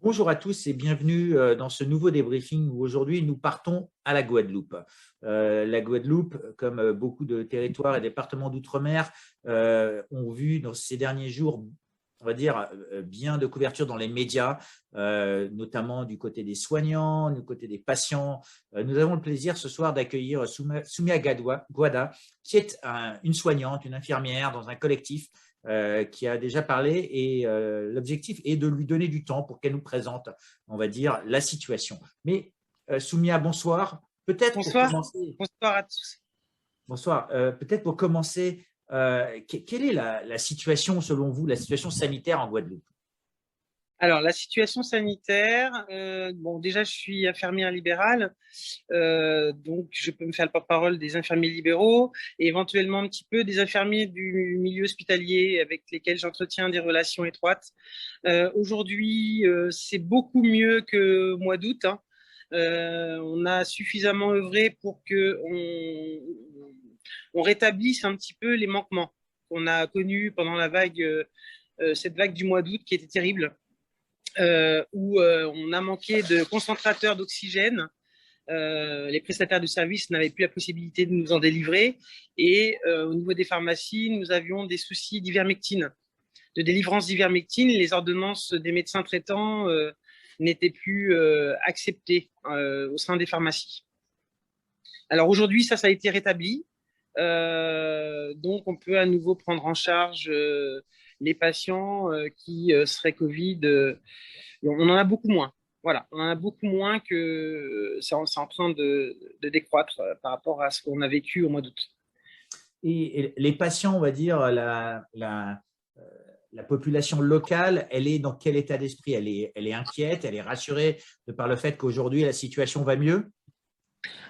Bonjour à tous et bienvenue dans ce nouveau débriefing où aujourd'hui nous partons à la Guadeloupe. La Guadeloupe, comme beaucoup de territoires et départements d'outre-mer, ont vu dans ces derniers jours, on va dire, bien de couverture dans les médias, notamment du côté des soignants, du côté des patients. Nous avons le plaisir ce soir d'accueillir Soumia Guada, qui est une soignante, une infirmière dans un collectif qui a déjà parlé et l'objectif est de lui donner du temps pour qu'elle nous présente, on va dire, la situation. Mais Soumia, bonsoir. Peut-être pour Bonsoir, commencer, bonsoir à tous. bonsoir. Peut-être pour commencer, quelle est la situation selon vous, la situation sanitaire en Guadeloupe? Alors, la situation sanitaire, bon, déjà, je suis infirmière libérale, donc je peux me faire le porte-parole des infirmiers libéraux et éventuellement un petit peu des infirmiers du milieu hospitalier avec lesquels j'entretiens des relations étroites. Aujourd'hui, c'est beaucoup mieux qu'au mois d'août, hein. On a suffisamment œuvré pour que on rétablisse un petit peu les manquements qu'on a connus pendant la vague, cette vague du mois d'août qui était terrible. Où on a manqué de concentrateurs d'oxygène. Les prestataires de services n'avaient plus la possibilité de nous en délivrer. Et au niveau des pharmacies, nous avions des soucis d'ivermectine, de délivrance d'ivermectine. Les ordonnances des médecins traitants n'étaient plus acceptées au sein des pharmacies. Alors aujourd'hui, ça a été rétabli. Donc, on peut à nouveau prendre en charge les patients qui seraient Covid. On en a beaucoup moins. Voilà, on en a beaucoup moins que c'est en train de décroître par rapport à ce qu'on a vécu au mois d'août. Et les patients, on va dire, la population locale, elle est dans quel état d'esprit? Elle est inquiète, elle est rassurée de par le fait qu'aujourd'hui la situation va mieux?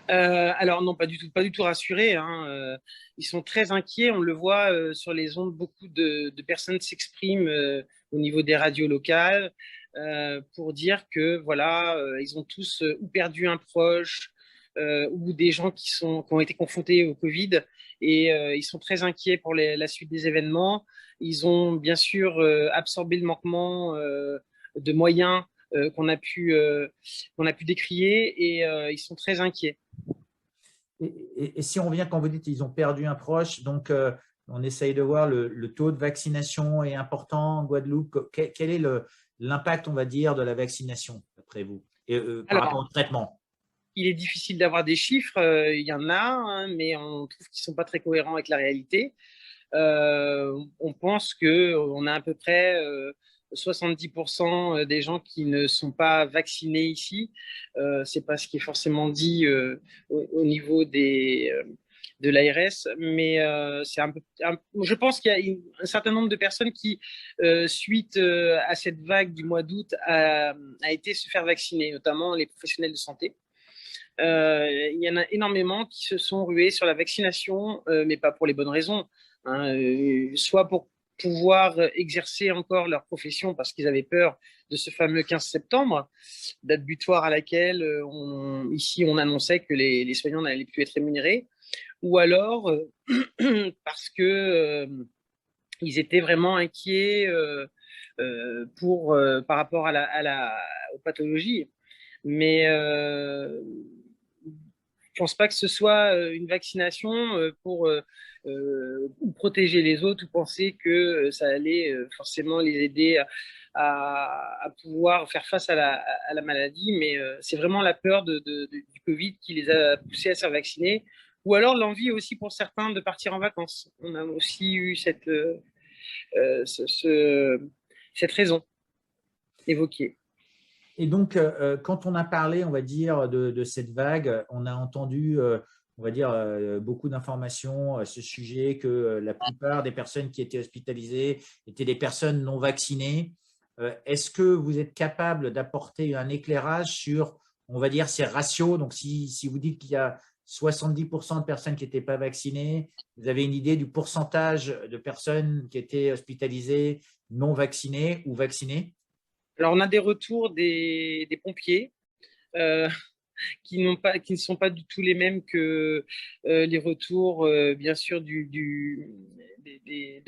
Alors non, pas du tout rassurés, hein. Ils sont très inquiets. On le voit sur les ondes. Beaucoup de personnes s'expriment au niveau des radios locales pour dire que voilà, ils ont tous ou perdu un proche ou des gens qui ont été confrontés au Covid et ils sont très inquiets pour la suite des événements. Ils ont bien sûr absorbé le manquement de moyens qu'on a pu décrier et ils sont très inquiets. Et si on revient quand vous dites qu'ils ont perdu un proche, donc on essaye de voir le taux de vaccination est important en Guadeloupe. Quel est l'impact, on va dire, de la vaccination, d'après vous, et, par rapport Alors, au traitement? il est difficile d'avoir des chiffres, il y en a, hein, mais on trouve qu'ils ne sont pas très cohérents avec la réalité. On pense qu'on a à peu près 70% des gens qui ne sont pas vaccinés ici. C'est pas ce qui est forcément dit au niveau de l'ARS, mais c'est je pense qu'il y a un certain nombre de personnes qui, suite à cette vague du mois d'août, a été se faire vacciner, notamment les professionnels de santé. Il y en a énormément qui se sont rués sur la vaccination, mais pas pour les bonnes raisons, hein, soit pour pouvoir exercer encore leur profession parce qu'ils avaient peur de ce fameux 15 septembre, date butoir à laquelle ici on annonçait que les soignants n'allaient plus être rémunérés, ou alors parce que ils étaient vraiment inquiets par rapport aux pathologies. Mais je pense pas que ce soit une vaccination pour protéger les autres ou penser que ça allait forcément les aider à pouvoir faire face à la maladie, mais c'est vraiment la peur du Covid qui les a poussés à se faire vacciner, ou alors l'envie aussi pour certains de partir en vacances. On a aussi eu euh, ce- ce- cette raison évoquée. Et donc, quand on a parlé, on va dire, de cette vague, on a entendu, on va dire, beaucoup d'informations à ce sujet, que la plupart des personnes qui étaient hospitalisées étaient des personnes non vaccinées. Est-ce que vous êtes capable d'apporter un éclairage sur, on va dire, ces ratios? Donc, si vous dites qu'il y a 70% de personnes qui n'étaient pas vaccinées, vous avez une idée du pourcentage de personnes qui étaient hospitalisées, non vaccinées ou vaccinées? Alors, on a des retours des pompiers. Euh, qui ne sont pas du tout les mêmes que les retours, bien sûr, de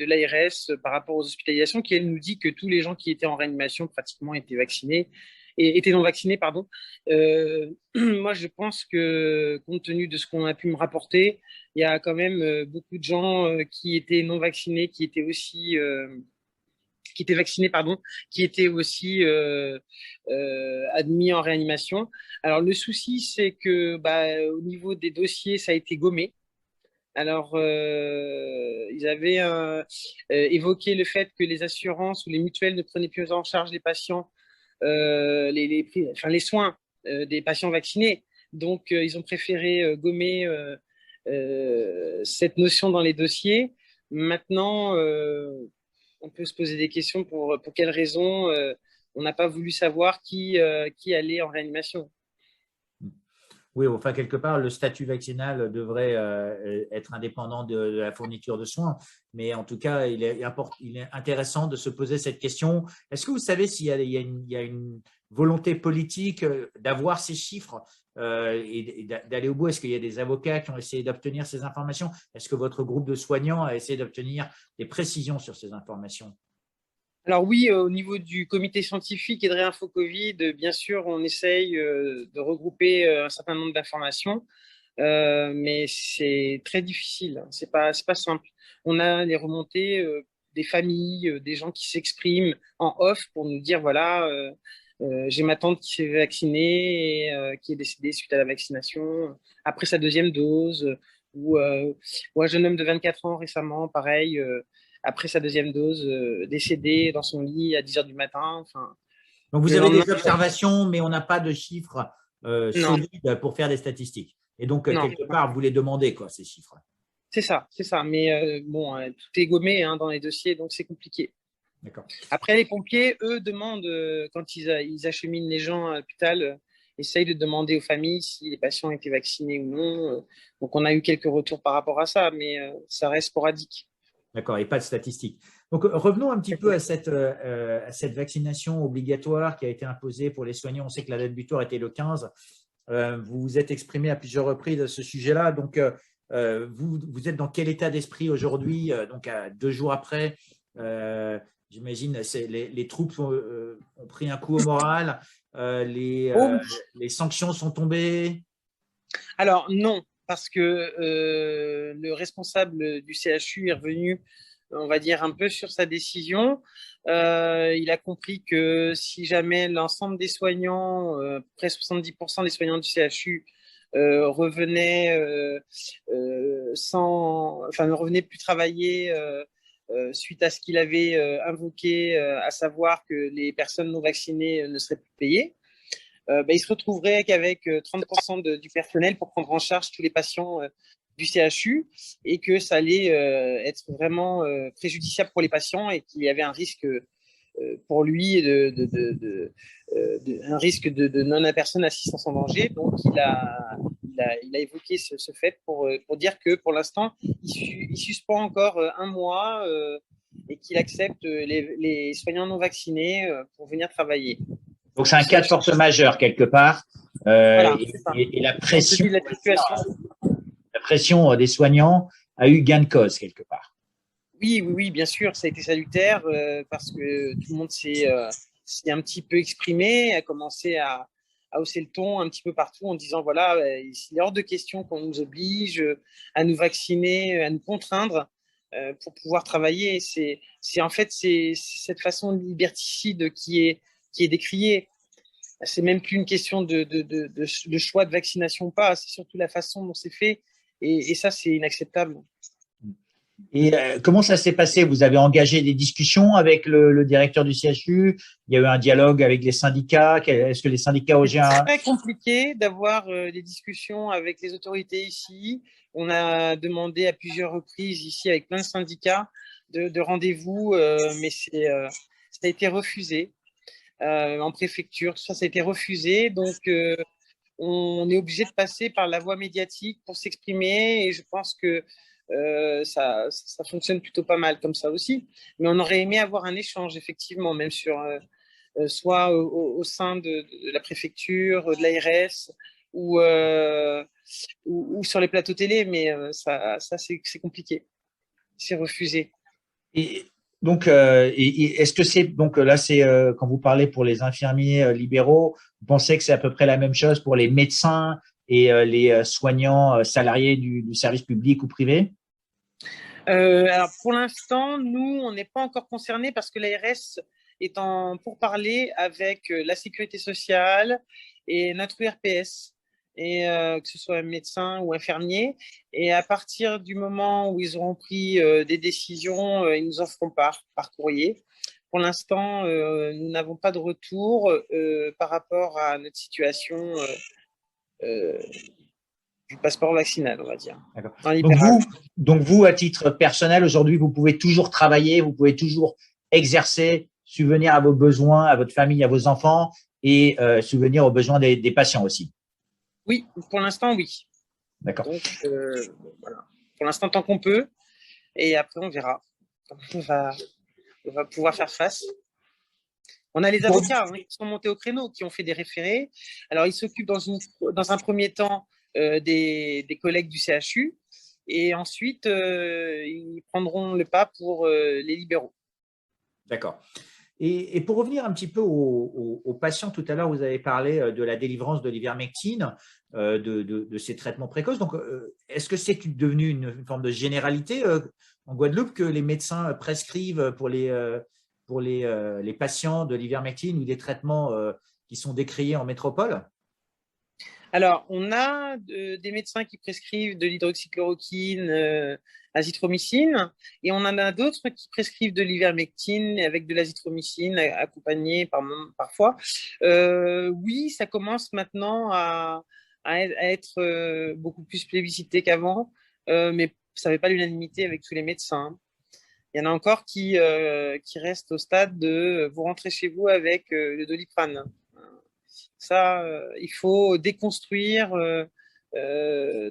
l'ARS par rapport aux hospitalisations, qui elle nous dit que tous les gens qui étaient en réanimation pratiquement étaient vaccinés et étaient non vaccinés, pardon. Moi, je pense que compte tenu de ce qu'on a pu me rapporter, il y a quand même beaucoup de gens qui étaient non vaccinés, qui étaient vaccinés, pardon, qui étaient aussi admis en réanimation. Alors le souci, c'est que au niveau des dossiers, ça a été gommé. Alors, ils avaient évoqué le fait que les assurances ou les mutuelles ne prenaient plus en charge les patients, les soins des patients vaccinés. Donc, ils ont préféré gommer cette notion dans les dossiers. Maintenant, on peut se poser des questions pour quelles raisons on n'a pas voulu savoir qui allait en réanimation. Oui, enfin, quelque part, le statut vaccinal devrait être indépendant de la fourniture de soins. Mais en tout cas, il est intéressant de se poser cette question. Est-ce que vous savez s'il y a une volonté politique d'avoir ces chiffres et d'aller au bout? Est-ce qu'il y a des avocats qui ont essayé d'obtenir ces informations? Est-ce que votre groupe de soignants a essayé d'obtenir des précisions sur ces informations? Alors oui, au niveau du comité scientifique et de Réinfo Covid, bien sûr, on essaye de regrouper un certain nombre d'informations, mais c'est très difficile. C'est pas simple. On a les remontées des familles, des gens qui s'expriment en off pour nous dire voilà, j'ai ma tante qui s'est vaccinée et qui est décédée suite à la vaccination après sa deuxième dose, ou un jeune homme de 24 ans récemment, pareil. Après sa deuxième dose, décédé dans son lit à 10 heures du matin. Enfin, Donc, vous le avez lendemain, des observations, mais on n'a pas de chiffres non, solides pour faire des statistiques. Et donc, non, quelque part, vous les demandez, quoi, ces chiffres. c'est ça, c'est ça. Mais bon, tout est gommé dans les dossiers, donc c'est compliqué. D'accord. Après, les pompiers, eux, demandent, quand ils acheminent les gens à l'hôpital, essayent de demander aux familles si les patients étaient vaccinés ou non. Donc, on a eu quelques retours par rapport à ça, mais ça reste sporadique. D'accord, et pas de statistiques. Donc, revenons un petit peu à cette vaccination obligatoire qui a été imposée pour les soignants. On sait que la date butoir était le 15. Vous vous êtes exprimé à plusieurs reprises à ce sujet-là. Donc, vous êtes dans quel état d'esprit aujourd'hui, donc à 2 jours après j'imagine les troupes ont pris un coup au moral, Oh, les sanctions sont tombées. alors non, parce que le responsable du CHU est revenu, on va dire, un peu sur sa décision. Il a compris que si jamais l'ensemble des soignants, près 70% des soignants du CHU, revenaient ne revenaient plus travailler suite à ce qu'il avait invoqué, à savoir que les personnes non vaccinées ne seraient plus payées. Il se retrouverait qu'avec 30% du personnel pour prendre en charge tous les patients du CHU et que ça allait être vraiment préjudiciable pour les patients et qu'il y avait un risque pour lui un risque de non-personne assistance en danger. Donc, il a évoqué ce fait pour dire que pour l'instant, il suspend encore un mois et qu'il accepte les soignants non vaccinés pour venir travailler. Donc, c'est un cas de force majeure quelque part. Voilà, et la pression des soignants a eu gain de cause quelque part. Oui, bien sûr, ça a été salutaire parce que tout le monde s'est un petit peu exprimé, a commencé à hausser le ton un petit peu partout en disant voilà, il est hors de question qu'on nous oblige à nous vacciner, à nous contraindre pour pouvoir travailler. C'est cette façon liberticide qui est décriée. C'est même plus une question de choix de vaccination ou pas, c'est surtout la façon dont c'est fait et ça, c'est inacceptable. Et comment ça s'est passé? Vous avez engagé des discussions avec le directeur du CHU? Il y a eu un dialogue avec les syndicats? Est-ce que les syndicats ont C'est très compliqué d'avoir des discussions avec les autorités ici. On a demandé à plusieurs reprises ici avec plein de syndicats de rendez-vous, mais ça a été refusé en préfecture. Ça a été refusé. Donc, on est obligé de passer par la voie médiatique pour s'exprimer et je pense que ça fonctionne plutôt pas mal comme ça aussi. Mais on aurait aimé avoir un échange, effectivement, même sur soit au sein de la préfecture, de l'ARS ou sur les plateaux télé, mais ça c'est compliqué, c'est refusé. Et donc, est-ce que c'est donc là, c'est quand vous parlez pour les infirmiers libéraux, vous pensez que c'est à peu près la même chose pour les médecins et les soignants salariés du service public ou privé? Alors pour l'instant, nous, on n'est pas encore concernés parce que l'ARS est en pourparlers avec la sécurité sociale et notre URPS, et que ce soit un médecin ou infirmier. Et à partir du moment où ils auront pris des décisions, ils nous en feront par courrier. Pour l'instant, nous n'avons pas de retour par rapport à notre situation euh, du passeport vaccinal, on va dire, D'accord. en libéral. Donc vous, à titre personnel, aujourd'hui, vous pouvez toujours travailler, vous pouvez toujours exercer, subvenir à vos besoins, à votre famille, à vos enfants et subvenir aux besoins des patients aussi. Oui, pour l'instant, oui. D'accord. Donc, voilà. Pour l'instant, tant qu'on peut. Et après, on verra. On va pouvoir faire face. On a les avocats qui sont montés au créneau, qui ont fait des référés. Alors, ils s'occupent dans un premier temps des collègues du CHU. Et ensuite, ils prendront le pas pour les libéraux. D'accord. Et pour revenir un petit peu aux patients, tout à l'heure, vous avez parlé de la délivrance de l'ivermectine, de ces traitements précoces. Donc, est-ce que c'est devenu une forme de généralité en Guadeloupe que les médecins prescrivent pour les patients de l'ivermectine ou des traitements qui sont décriés en métropole? Alors, on a des médecins qui prescrivent de l'hydroxychloroquine, azithromycine, et on en a d'autres qui prescrivent de l'ivermectine avec de l'azithromycine accompagnée parfois. Oui, ça commence maintenant à être beaucoup plus plébiscité qu'avant, mais ça ne fait pas l'unanimité avec tous les médecins. Il y en a encore qui restent au stade de vous rentrez chez vous avec le Doliprane. Ça, il faut déconstruire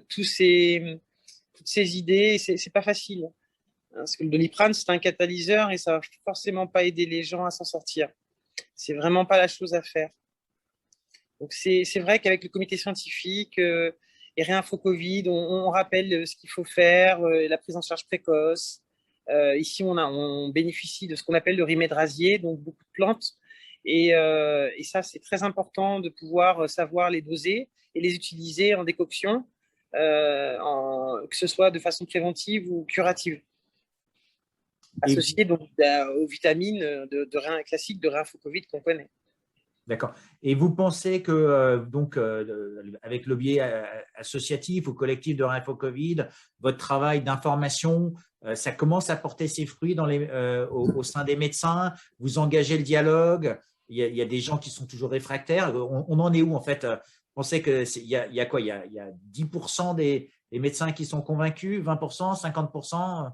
toutes ces idées. C'est pas facile. Parce que le Doliprane, c'est un catalyseur et ça va forcément pas aider les gens à s'en sortir. C'est vraiment pas la chose à faire. Donc, c'est vrai qu'avec le comité scientifique et Réinfo Covid, on rappelle ce qu'il faut faire, la prise en charge précoce. Ici, on bénéficie de ce qu'on appelle le rimédrasier, donc beaucoup de plantes. Et ça, c'est très important de pouvoir savoir les doser et les utiliser en décoction, que ce soit de façon préventive ou curative, Et associé donc aux vitamines classiques de Réinfo Covid qu'on connaît. D'accord. Et vous pensez que, avec le biais associatif ou collectif de Réinfo Covid, votre travail d'information, ça commence à porter ses fruits au sein des médecins? Vous engagez le dialogue? Il y a des gens qui sont toujours réfractaires. On en est où, en fait? Vous pensez qu'il y a quoi? Il y a 10% des médecins qui sont convaincus, 20%, 50%?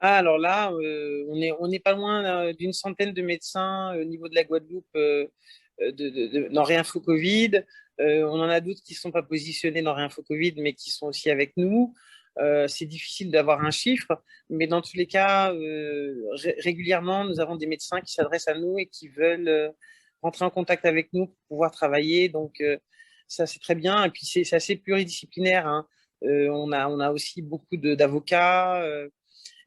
Alors là, on n'est pas loin d'une centaine de médecins au niveau de la Guadeloupe dans Réinfo Covid. On en a d'autres qui ne sont pas positionnés dans Réinfo Covid, mais qui sont aussi avec nous. C'est difficile d'avoir un chiffre, mais dans tous les cas, régulièrement, nous avons des médecins qui s'adressent à nous et qui veulent rentrer en contact avec nous pour pouvoir travailler. Donc, ça, c'est très bien. Et puis, c'est assez pluridisciplinaire, hein. On a aussi beaucoup d'avocats.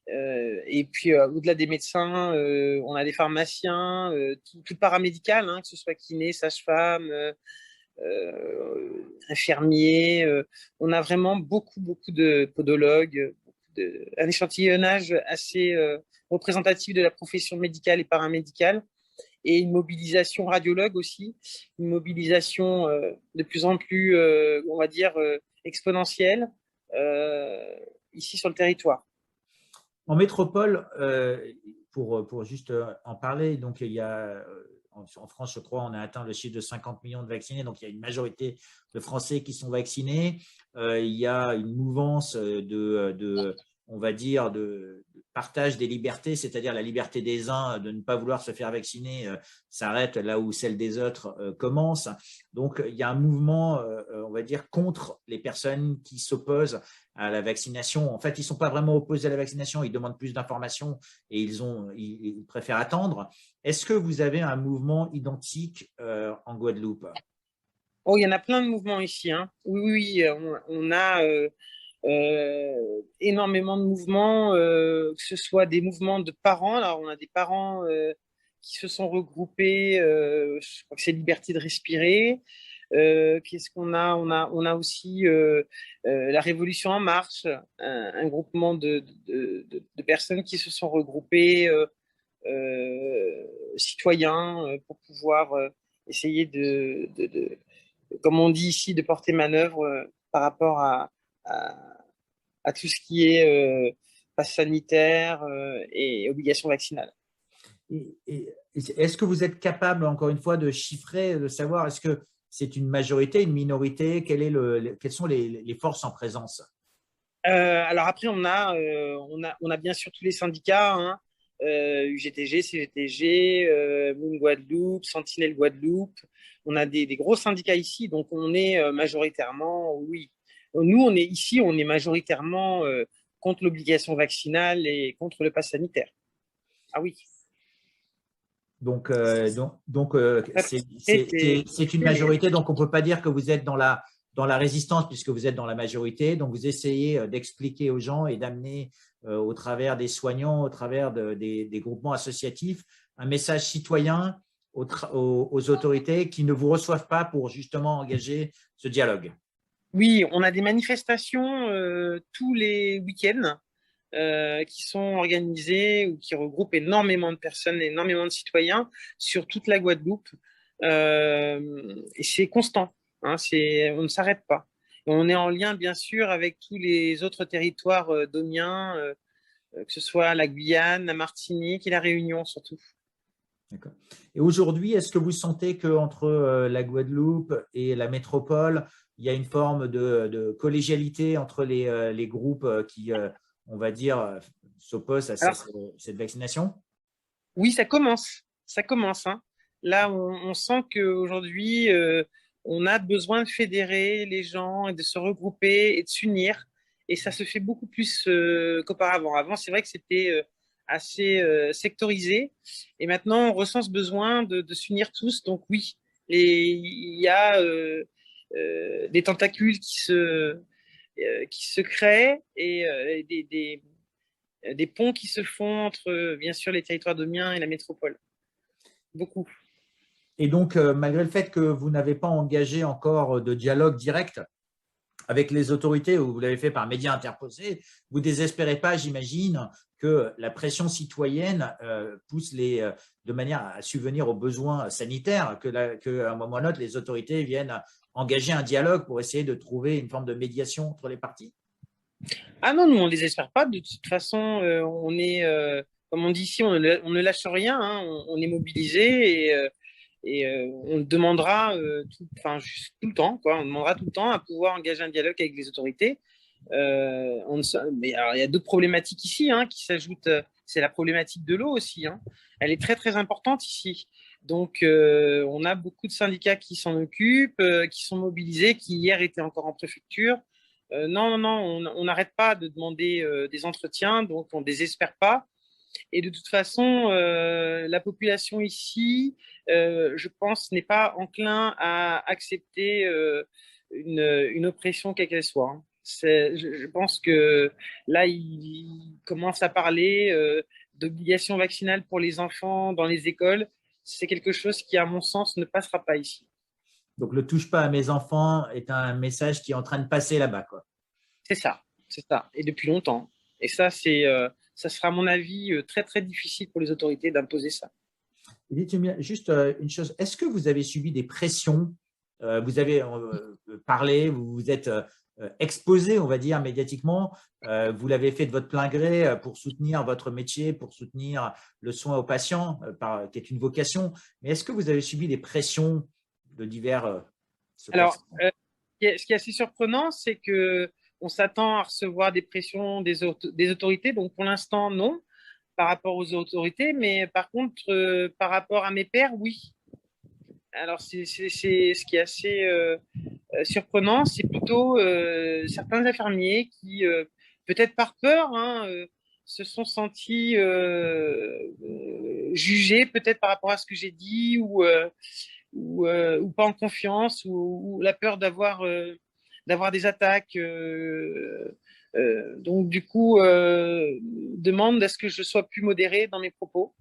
Et puis, au-delà des médecins, on a des pharmaciens, tout paramédical, hein, que ce soit kiné, sage-femme, infirmier. On a vraiment beaucoup de podologues, un échantillonnage assez représentatif de la profession médicale et paramédicale, et une mobilisation radiologue aussi, une mobilisation de plus en plus, on va dire, exponentielle ici sur le territoire. En métropole, pour juste en parler, donc il y a en France, je crois, on a atteint le chiffre de 50 millions de vaccinés, donc il y a une majorité de Français qui sont vaccinés. Il y a une mouvance on va dire, de partage des libertés, c'est-à-dire la liberté des uns de ne pas vouloir se faire vacciner s'arrête là où celle des autres commence. Donc, il y a un mouvement, on va dire, contre les personnes qui s'opposent à la vaccination. En fait, ils ne sont pas vraiment opposés à la vaccination, ils demandent plus d'informations et ils préfèrent attendre. Est-ce que vous avez un mouvement identique en Guadeloupe? Oh, il y en a plein de mouvements ici, hein. Oui, oui, on a énormément de mouvements, que ce soit des mouvements de parents. Alors, on a des parents qui se sont regroupés, je crois que c'est Liberté de respirer. Qu'est-ce qu'on a? On a aussi la Révolution en marche, un groupement de personnes qui se sont regroupées, citoyens, pour pouvoir essayer comme on dit ici, de porter manœuvre par rapport à, à tout ce qui est passe sanitaire et obligation vaccinale. Est-ce que vous êtes capable, encore une fois, de chiffrer, de savoir est-ce que c'est une majorité, une minorité, quelles sont les forces en présence? Alors après, on a bien sûr tous les syndicats, hein, UGTG, CGTG, Moon Guadeloupe, Sentinelle Guadeloupe. On a des gros syndicats ici, donc on est majoritairement, oui. Nous, on est majoritairement contre l'obligation vaccinale et contre le pass sanitaire. Ah oui. C'est une majorité, donc on ne peut pas dire que vous êtes dans la résistance puisque vous êtes dans la majorité. Donc vous essayez d'expliquer aux gens et d'amener au travers des soignants, au travers des groupements associatifs, un message citoyen aux autorités qui ne vous reçoivent pas pour justement engager ce dialogue. Oui, on a des manifestations tous les week-ends qui sont organisées ou qui regroupent énormément de personnes, énormément de citoyens sur toute la Guadeloupe. Et c'est constant, hein, on ne s'arrête pas. Et on est en lien, bien sûr, avec tous les autres territoires domiens, que ce soit la Guyane, la Martinique et la Réunion surtout. D'accord. Et aujourd'hui, est-ce que vous sentez qu'entre la Guadeloupe et la métropole, il y a une forme de collégialité entre les groupes qui, on va dire, s'opposent à Alors, cette vaccination? oui, ça commence, hein. Là, on sent qu'aujourd'hui, on a besoin de fédérer les gens et de se regrouper et de s'unir. Et ça se fait beaucoup plus qu'auparavant. Avant, c'est vrai que c'était assez sectorisé. Et maintenant, on ressent ce besoin de s'unir tous. Donc oui, et il y a des tentacules qui se créent et des ponts qui se font entre, bien sûr, les territoires domiens et la métropole. Beaucoup. Et donc, malgré le fait que vous n'avez pas engagé encore de dialogue direct avec les autorités, ou vous l'avez fait par médias interposés, vous ne désespérez pas, j'imagine, que la pression citoyenne pousse de manière à subvenir aux besoins sanitaires, qu'à un moment ou à un autre, les autorités viennent engager un dialogue pour essayer de trouver une forme de médiation entre les parties? Ah non, nous, on ne désespère pas. De toute façon, comme on dit ici, on ne lâche rien, hein. On est mobilisé et on demandera tout le temps, quoi. On demandera tout le temps à pouvoir engager un dialogue avec les autorités. Mais alors, il y a d'autres problématiques ici, hein, qui s'ajoutent. C'est la problématique de l'eau aussi, hein. Elle est très très importante ici. Donc, on a beaucoup de syndicats qui s'en occupent, qui sont mobilisés, qui hier étaient encore en préfecture. Non, non, non, on n'arrête pas de demander des entretiens, donc on ne désespère pas. Et de toute façon, la population ici, je pense, n'est pas enclin à accepter une oppression quelle qu'elle soit, hein. Je pense que là, il commence à parler d'obligation vaccinale pour les enfants dans les écoles. C'est quelque chose qui, à mon sens, ne passera pas ici. Donc, le touche pas à mes enfants est un message qui est en train de passer là-bas, quoi. C'est ça, c'est ça. Et depuis longtemps. Et ça, ça sera, à mon avis, très, très difficile pour les autorités d'imposer ça. Dites-moi juste une chose, est-ce que vous avez subi des pressions? Vous avez parlé, vous vous êtes exposé, on va dire, médiatiquement. Vous l'avez fait de votre plein gré pour soutenir votre métier, pour soutenir le soin aux patients, qui est une vocation. Mais est-ce que vous avez subi des pressions de divers Alors, ce qui est assez surprenant, c'est que on s'attend à recevoir des pressions des autorités. Donc, pour l'instant, non, par rapport aux autorités. Mais par contre, par rapport à mes pairs, oui. Alors, c'est ce qui est assez surprenant, c'est plutôt certains infirmiers qui, peut-être par peur, hein, se sont sentis jugés, peut-être par rapport à ce que j'ai dit, ou pas en confiance, ou la peur d'avoir des attaques. Donc, du coup, demande à ce que je sois plus modérée dans mes propos.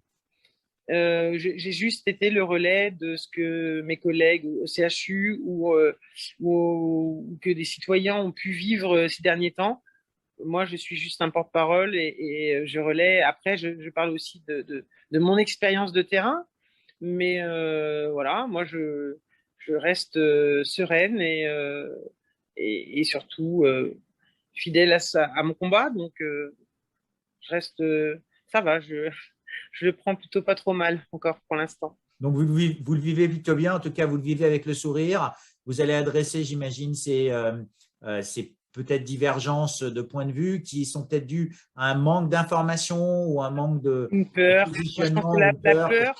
J'ai juste été le relais de ce que mes collègues au CHU ou que des citoyens ont pu vivre ces derniers temps. Moi, je suis juste un porte-parole et je relais. Après, je parle aussi de mon expérience de terrain. Mais voilà, moi, je reste sereine et surtout fidèle à mon combat. Donc, je reste, ça va, je le prends plutôt pas trop mal encore pour l'instant. Donc, vous le vivez plutôt bien, en tout cas, vous le vivez avec le sourire. Vous allez adresser, j'imagine, ces peut-être divergences de points de vue qui sont peut-être dues à un manque d'information ou un manque de Une peur. Moi, je pense que positionnement ou la peur. peur,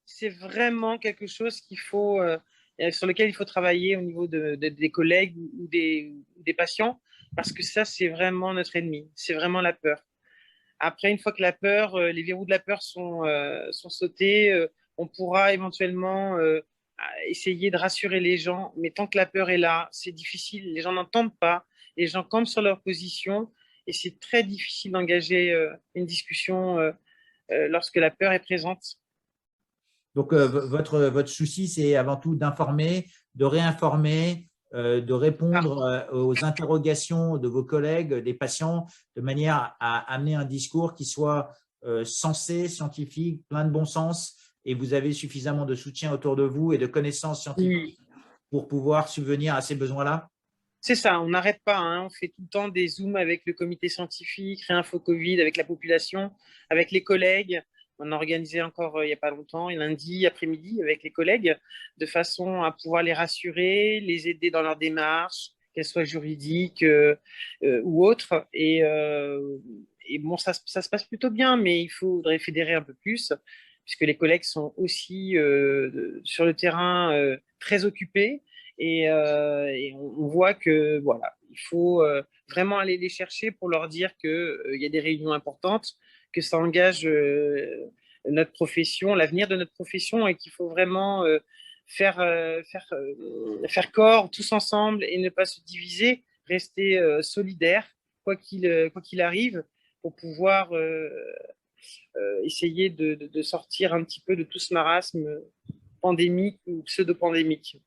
c'est vraiment quelque chose sur lequel il faut travailler au niveau des collègues ou des patients, parce que ça, c'est vraiment notre ennemi. C'est vraiment la peur. Après, une fois que les verrous de la peur sont sautés, on pourra éventuellement essayer de rassurer les gens. Mais tant que la peur est là, c'est difficile. Les gens n'entendent pas. Les gens campent sur leur position et c'est très difficile d'engager une discussion lorsque la peur est présente. Donc, votre souci, c'est avant tout d'informer, de réinformer, de Ah, répondre aux interrogations de vos collègues, des patients, de manière à amener un discours qui soit sensé, scientifique, plein de bon sens, et vous avez suffisamment de soutien autour de vous et de connaissances oui. scientifiques pour pouvoir subvenir à ces besoins-là? C'est ça, on n'arrête pas, hein. On fait tout le temps des zooms avec le comité scientifique, Réinfo Covid, avec la population, avec les collègues. On a organisé encore il n'y a pas longtemps, lundi après-midi, avec les collègues, de façon à pouvoir les rassurer, les aider dans leur démarche, qu'elle soit juridique ou autre. Et bon, ça se passe plutôt bien, mais il faudrait fédérer un peu plus, puisque les collègues sont aussi sur le terrain très occupés. Et on voit que voilà, il faut vraiment aller les chercher pour leur dire qu'il y a des réunions importantes, que ça engage notre profession, l'avenir de notre profession, et qu'il faut vraiment faire corps tous ensemble et ne pas se diviser, rester solidaires quoi qu'il arrive, pour pouvoir essayer de sortir un petit peu de tout ce marasme pandémique ou pseudo-pandémique.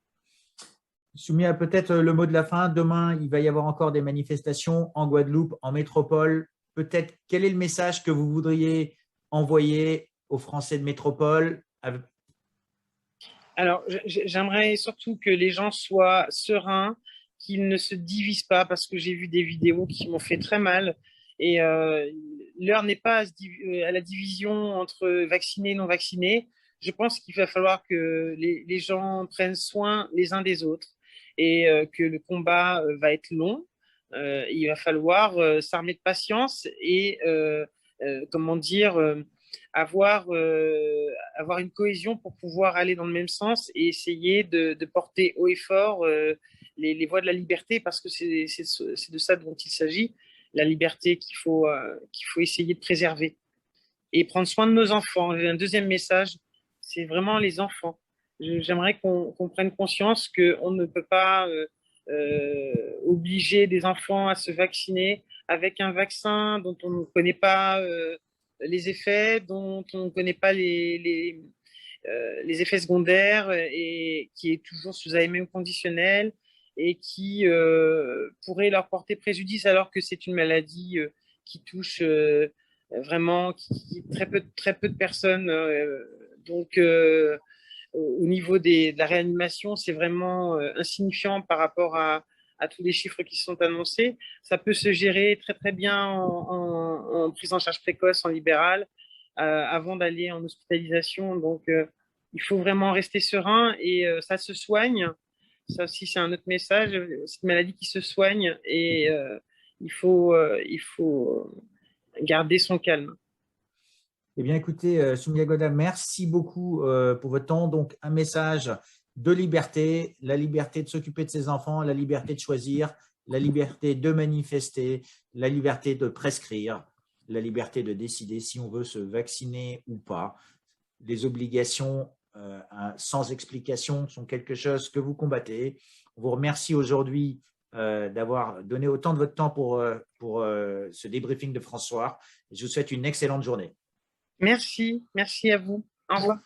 Soumia, peut-être le mot de la fin. Demain, il va y avoir encore des manifestations en Guadeloupe, en métropole. Peut-être, quel est le message que vous voudriez envoyer aux Français de métropole? Alors, j'aimerais surtout que les gens soient sereins, qu'ils ne se divisent pas, parce que j'ai vu des vidéos qui m'ont fait très mal. Et l'heure n'est pas à la division entre vaccinés et non vaccinés. Je pense qu'il va falloir que les gens prennent soin les uns des autres et que le combat va être long. Il va falloir s'armer de patience et, comment dire, avoir une cohésion pour pouvoir aller dans le même sens et essayer de porter haut et fort les voies de la liberté, parce que c'est de ça dont il s'agit, la liberté qu'il faut essayer de préserver. Et prendre soin de nos enfants. J'ai un deuxième message, c'est vraiment les enfants. J'aimerais qu'on prenne conscience qu'on ne peut pas obliger des enfants à se vacciner avec un vaccin dont on ne connaît pas les effets, dont on ne connaît pas les effets secondaires et qui est toujours sous AMM conditionnel et qui pourrait leur porter préjudice alors que c'est une maladie qui touche vraiment très peu de personnes. Donc, au niveau de la réanimation, c'est vraiment insignifiant par rapport à tous les chiffres qui sont annoncés. Ça peut se gérer très très bien en prise en charge précoce, en libéral, avant d'aller en hospitalisation. Donc, il faut vraiment rester serein et ça se soigne. Ça aussi, c'est un autre message. C'est une maladie qui se soigne et il faut garder son calme. Eh bien, écoutez, Soumia Goda, merci beaucoup pour votre temps. Donc, un message de liberté, la liberté de s'occuper de ses enfants, la liberté de choisir, la liberté de manifester, la liberté de prescrire, la liberté de décider si on veut se vacciner ou pas. Les obligations sans explication sont quelque chose que vous combattez. On vous remercie aujourd'hui d'avoir donné autant de votre temps pour ce débriefing de François. Je vous souhaite une excellente journée. Merci à vous. Au revoir.